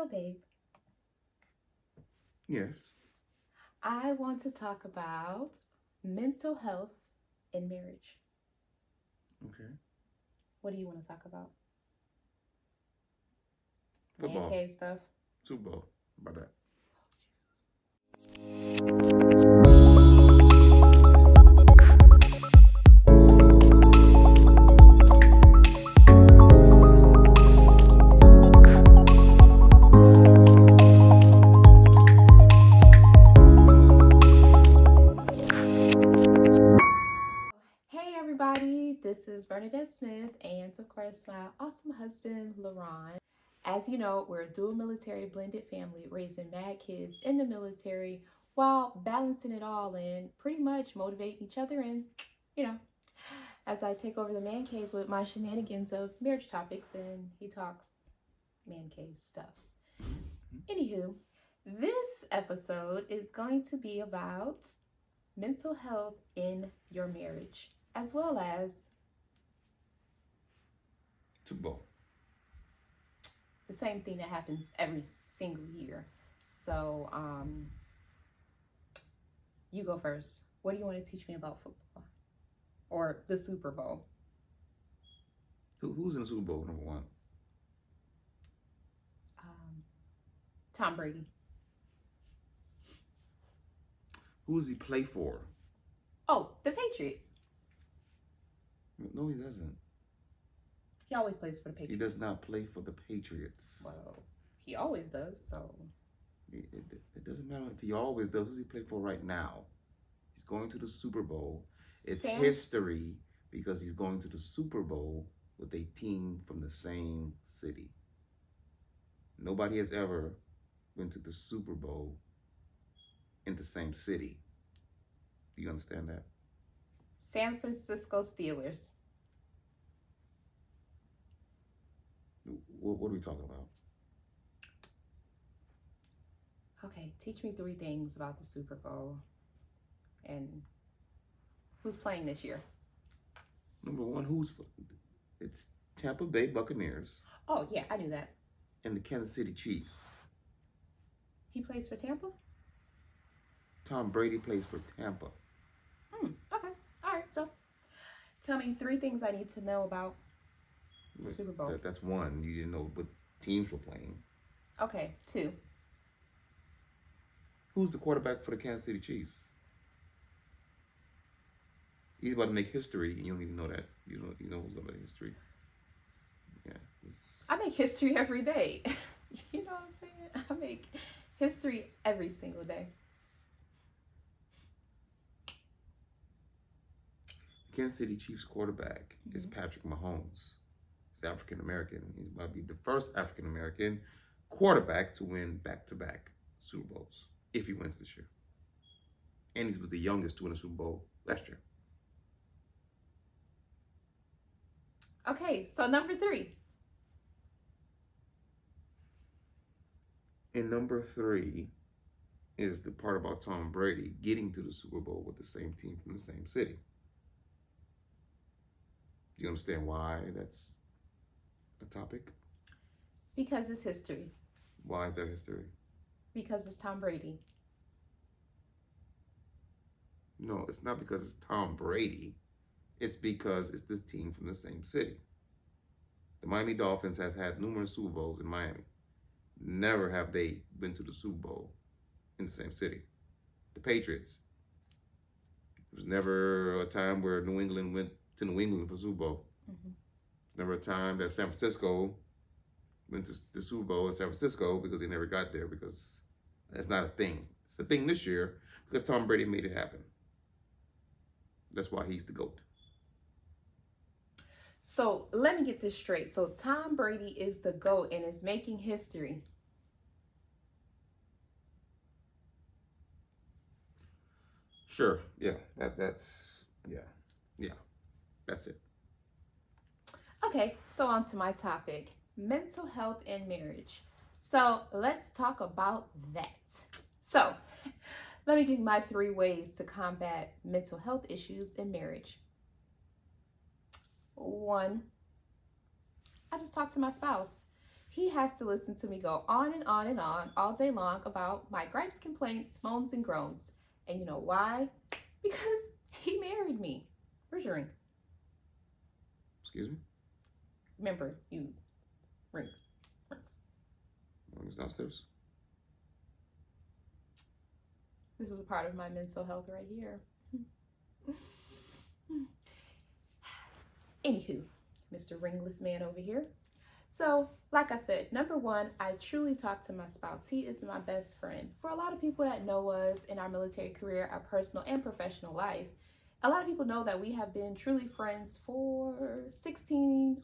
So, babe, Yes. I want to talk about mental health in marriage. Okay. What do you want to talk about? Man Football. cave stuff? Super Bowl. How about that? Hey, everybody, this is Bernadette Smith, and of course, my awesome husband, Laron. As you know, we're a dual military blended family raising mad kids in the military while balancing it all and pretty much motivating each other and, you know, as I take over the man cave with my shenanigans of marriage topics and he talks man cave stuff. Anywho, this episode is going to be about mental health in your marriage, as well as Super Bowl. the same thing that happens every single year. So, you go first. What do you want to teach me about football or the Super Bowl? Who's in the Super Bowl, number one? Um, Tom Brady. Who does he play for? Oh, the Patriots. No, he doesn't. He always plays for the Patriots. He does not play for the Patriots. Well, he always does, so. It doesn't matter if he always does. Who does he play for right now? He's going to the Super Bowl. It's history because he's going to the Super Bowl with a team from the same city. Nobody has ever been to the Super Bowl in the same city. Do you understand that? San Francisco Steelers. What are we talking about? Okay, teach me 3 things about the Super Bowl and who's playing this year. Number one, it's Tampa Bay Buccaneers. Oh, yeah, I knew that. And the Kansas City Chiefs. He plays for Tampa? Tom Brady plays for Tampa. Okay. All right. So tell me 3 things I need to know about the Super Bowl. That's one. You didn't know what teams were playing. Okay. 2. Who's the quarterback for the Kansas City Chiefs? He's about to make history, and you don't even know that. You know who's going to make history. Yeah. I make history every day. You know what I'm saying? I make history every single day. Kansas City Chiefs quarterback is Patrick Mahomes. He's African American. He's about to be the first African American quarterback to win back-to-back Super Bowls if he wins this year. And he was the youngest to win a Super Bowl last year. Okay, so number 3. And number 3 is the part about Tom Brady getting to the Super Bowl with the same team from the same city. Do you understand why that's a topic? Because it's history. Why is that history? Because it's Tom Brady. No, it's not because it's Tom Brady. It's because it's this team from the same city. The Miami Dolphins have had numerous Super Bowls in Miami. Never have they been to the Super Bowl in the same city. The Patriots. There was never a time where New England went to New England for Super Bowl. Never a time that San Francisco went to the Super Bowl in San Francisco because they never got there because that's not a thing. It's a thing this year because Tom Brady made it happen. That's why he's the GOAT. So let me get this straight. So Tom Brady is the GOAT and is making history. Sure. Yeah. That's it. Okay, so on to my topic, mental health in marriage. So let's talk about that. So let me give you my 3 ways to combat mental health issues in marriage. 1, I just talk to my spouse. he has to listen to me go on and on and on all day long about my gripes, complaints, moans, and groans. And you know why? Because he married me. Where's your ring? Excuse me? Remember, you rings. It's downstairs. This is a part of my mental health right here. Anywho, Mr. Ringless man over here. So, like I said, number one, I truly talk to my spouse. He is my best friend. For a lot of people that know us in our military career, our personal and professional life, a lot of people know that we have been truly friends for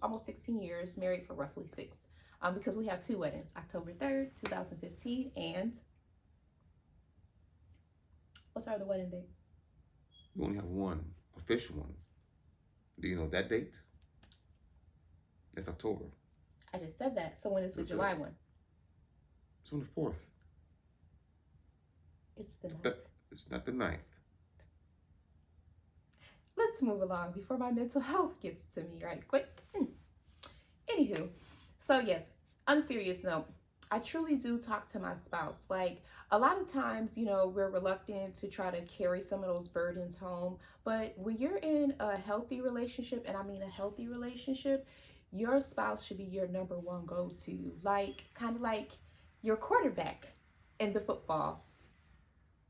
almost 16 years, married for roughly 6. Because we have 2 weddings, October 3rd, 2015, and what's our other wedding date? You only have one official one. Do you know that date? It's October. I just said that. So when is the July one? It's on the 4th. It's the 9th. It's not the 9th. Let's move along before my mental health gets to me right quick. Anywho, so yes, on a serious note, I truly do talk to my spouse. Like, a lot of times, we're reluctant to try to carry some of those burdens home. But when you're in a healthy relationship, and I mean a healthy relationship, your spouse should be your number one go-to. Like, kind of like your quarterback in the football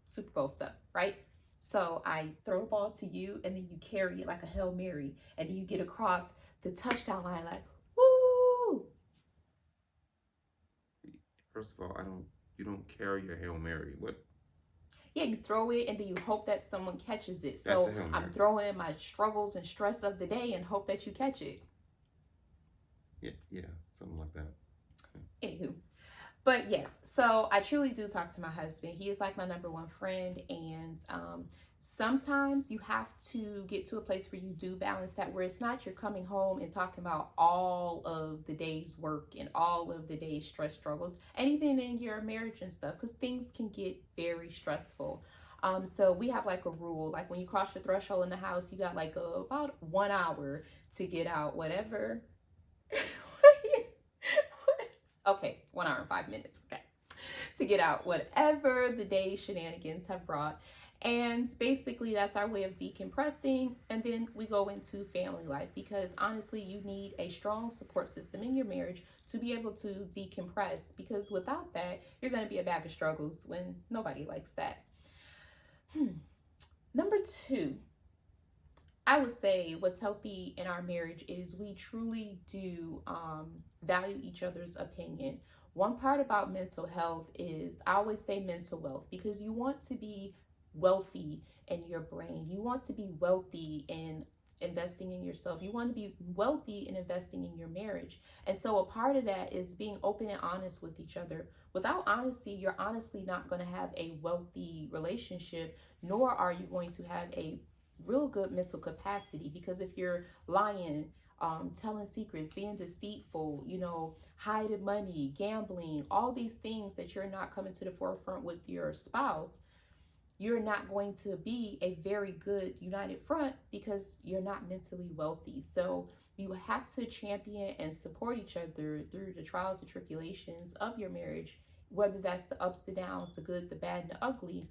Super Bowl stuff, right? So I throw the ball to you, and then you carry it like a Hail Mary, and then you get across the touchdown line like, woo! First of all, you don't carry your Hail Mary. What? Yeah, you throw it, and then you hope that someone catches it. That's So a Hail Mary. I'm throwing my struggles and stress of the day and hope that you catch it. Yeah, something like that. Anywho. But yes, so I truly do talk to my husband. He is like my number one friend. And sometimes you have to get to a place where you do balance that, where it's not you're coming home and talking about all of the day's work and all of the day's stress struggles, and even in your marriage and stuff, because things can get very stressful. So we have like a rule, like when you cross your threshold in the house, you got like about 1 hour to get out whatever. Okay, 1 hour and 5 minutes. Okay, to get out whatever the day's shenanigans have brought. And basically, that's our way of decompressing. And then we go into family life, because honestly, you need a strong support system in your marriage to be able to decompress, because without that, you're going to be a bag of struggles when nobody likes that. Number 2, I would say what's healthy in our marriage is we truly do value each other's opinion. One part about mental health is, I always say mental wealth, because you want to be wealthy in your brain. You want to be wealthy in investing in yourself. You want to be wealthy in investing in your marriage. And so a part of that is being open and honest with each other. Without honesty, you're honestly not going to have a wealthy relationship, nor are you going to have a real good mental capacity. Because if you're lying, telling secrets, being deceitful, hiding money, gambling, all these things that you're not coming to the forefront with your spouse, you're not going to be a very good united front, because you're not mentally wealthy. So you have to champion and support each other through the trials and tribulations of your marriage, whether that's the ups, the downs, the good, the bad, and the ugly,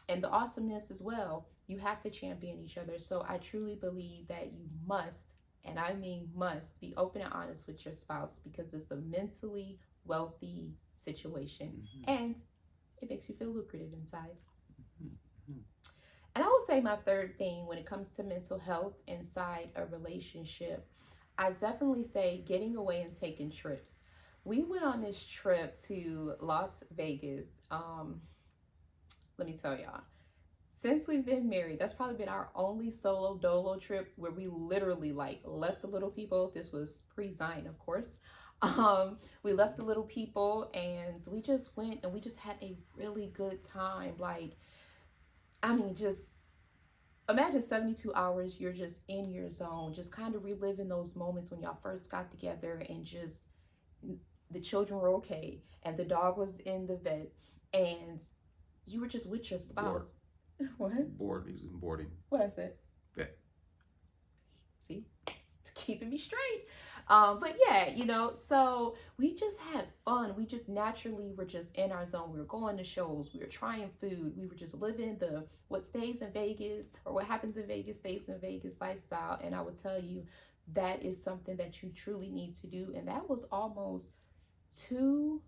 and the awesomeness as well. You have to champion each other. So I truly believe that you must, and I mean must, be open and honest with your spouse, because it's a mentally wealthy situation, and it makes you feel lucrative inside. And I will say my third thing when it comes to mental health inside a relationship, I definitely say getting away and taking trips. We went on this trip to Las Vegas. Let me tell y'all, since we've been married, that's probably been our only solo dolo trip where we literally left the little people. This was pre-Zion, of course. We left the little people, and we just went, and we just had a really good time. Just imagine 72 hours, you're just in your zone, just kind of reliving those moments when y'all first got together, and just the children were okay, and the dog was in the vet, and you were just with your spouse. What? Bored. He was in boarding. What I said? Vet. See? keeping me straight. But yeah, so we just had fun. We just naturally were just in our zone. We were going to shows. We were trying food. We were just living the what stays in Vegas or what happens in Vegas stays in Vegas lifestyle. And I would tell you that is something that you truly need to do. And that was almost two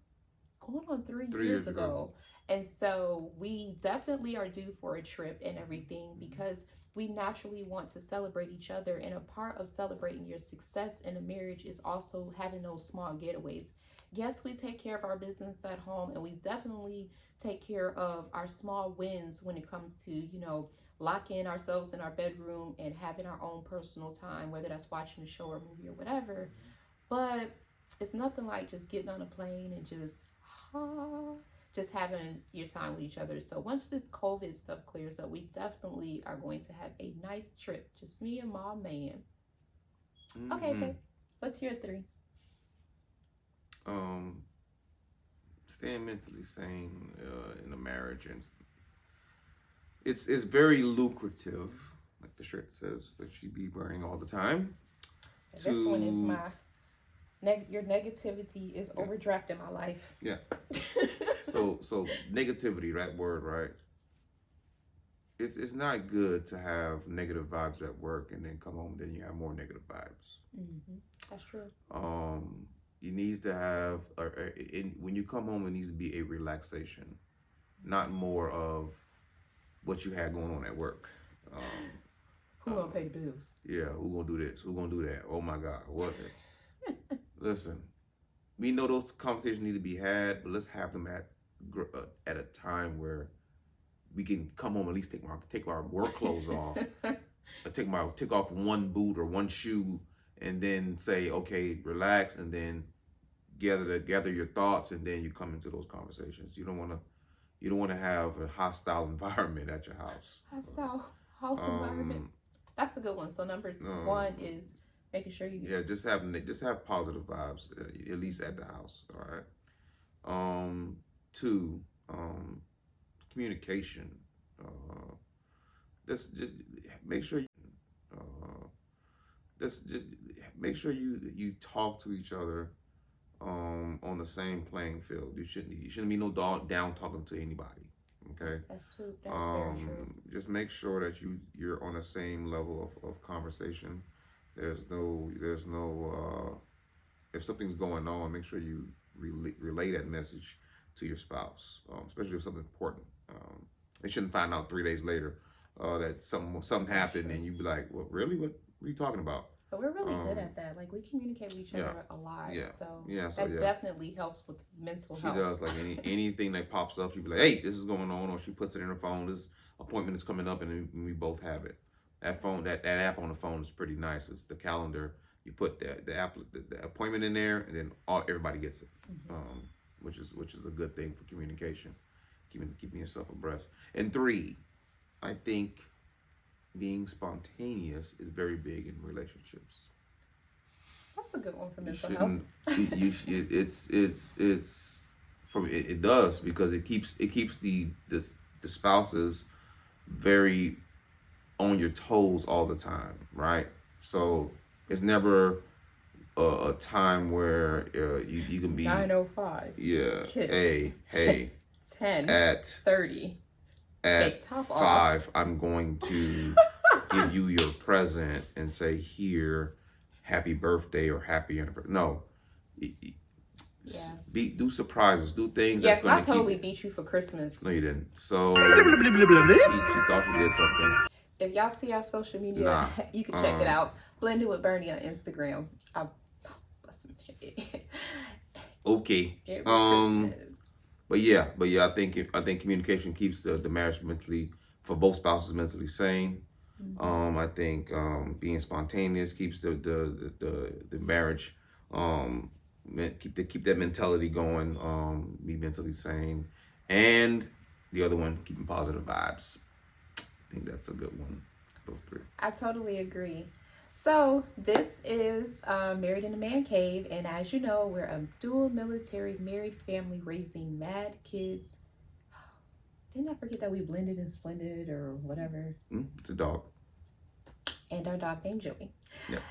going on 3 years 3 years ago. ago. And so we definitely are due for a trip and everything because we naturally want to celebrate each other. And a part of celebrating your success in a marriage is also having those small getaways. Yes, we take care of our business at home and we definitely take care of our small wins when it comes to, locking ourselves in our bedroom and having our own personal time, whether that's watching a show or movie or whatever. But it's nothing like just getting on a plane and just having your time with each other. So once this COVID stuff clears up, we definitely are going to have a nice trip. Just me and my man. Okay, babe. What's your 3? Staying mentally sane in a marriage, and it's very lucrative, like the shirt says that she be wearing all the time. This one is my your negativity is overdrafting my life. Yeah. So negativity, that word, right? It's not good to have negative vibes at work and then come home, then you have more negative vibes. Mm-hmm. That's true. You needs to have, when you come home, it needs to be a relaxation, not more of what you had going on at work. Who gonna pay the bills? Yeah, who gonna do this? Who gonna do that? Oh my God, what? Listen, we know those conversations need to be had, but let's have them at a time where we can come home, at least take our work clothes off, take off one boot or one shoe, and then say, okay, relax, and then gather your thoughts, and then you come into those conversations. You don't want to have a hostile environment at your house. Hostile house environment. That's a good one. So number 1 is making sure you just have positive vibes, at least at the house. All right. 2, communication. Just make sure you talk to each other on the same playing field. You shouldn't be no down talking to anybody. Okay. That's very true. Just make sure that you're on the same level of conversation. There's no if something's going on, make sure you relay that message to your spouse, especially if something's important. They shouldn't find out 3 days later that something happened, and you be like, "Well, really? What are you talking about?" But we're really good at that. Like, we communicate with each other a lot. Yeah. So that definitely helps with mental health. She does. Like anything that pops up, she be like, "Hey, this is going on," or she puts it in her phone. This appointment is coming up, and we both have it. That phone, that app on the phone is pretty nice. It's the calendar. You put the appointment in there, and then everybody gets it, which is a good thing for communication, keeping yourself abreast. And 3, I think being spontaneous is very big in relationships. That's a good one for mental health. It does, because it keeps the spouses very on your toes all the time, right? So it's never a time where you can be 9:05. Yeah. Kiss. Hey. 10. At 30. At 5, I'm going to give you your present and say, here, happy birthday or happy anniversary. No. Do surprises. Do things that's going to I totally beat you for Christmas. No, you didn't. So she thought she did something. If y'all see our social media, you can check it out. Blended with Bernie on Instagram. Okay. But yeah, I think communication keeps the marriage for both spouses mentally sane. Mm-hmm. I think being spontaneous keeps the marriage keep that mentality going. Be mentally sane, and the other one, keeping positive vibes. I think that's a good one. Those 3. I totally agree. So this is Married in a Man Cave, and as you know, we're a dual military married family raising mad kids. Didn't I forget that we blended and splendid or whatever? It's a dog. And our dog named Joey. Yep.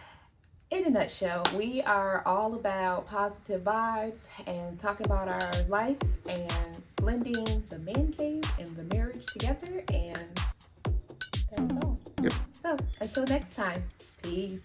In a nutshell, we are all about positive vibes and talking about our life and blending the man cave and the marriage together. And that's all. Yep. So until next time, peace.